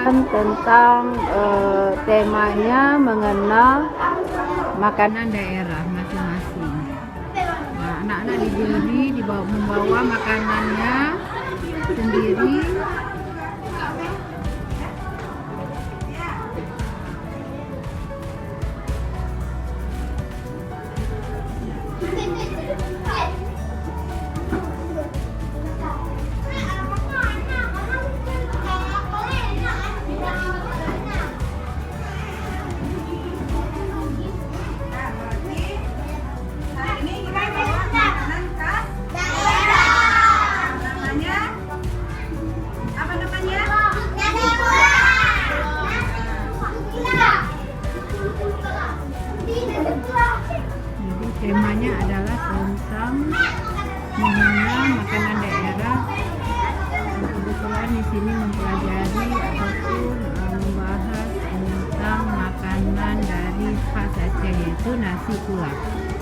tentang temanya mengenal makanan daerah masing-masing. Nah, anak-anak diberi membawa makanannya sendiri. Jadi temanya adalah tentang mengenal makanan daerah. Kebetulan di sini mempelajari ataupun membahas tentang makanan dari khas Aceh, yaitu nasi kuah.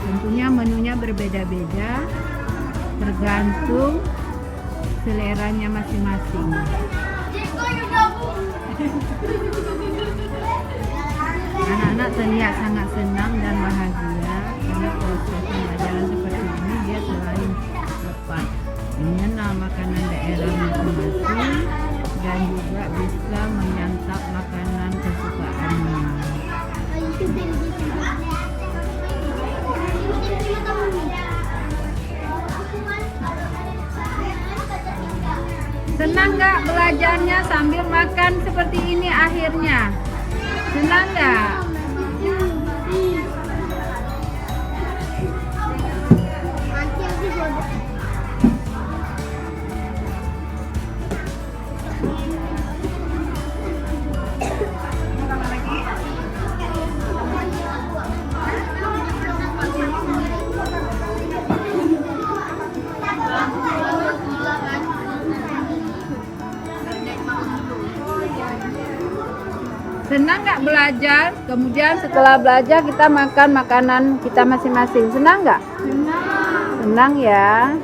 Tentunya menunya berbeda-beda tergantung seleranya masing-masing. Anak-anak terlihat sangat senang dan bahagia karena proses pembelajaran seperti ini dia selain dapat mengenal makanan daerah masing-masing dan juga bisa menyantap makanan kesukaannya. Senang nggak belajarnya sambil makan seperti ini akhirnya? Senang nggak? Senang nggak belajar? Kemudian setelah belajar kita makan makanan kita masing-masing. Senang nggak? Senang. Senang ya.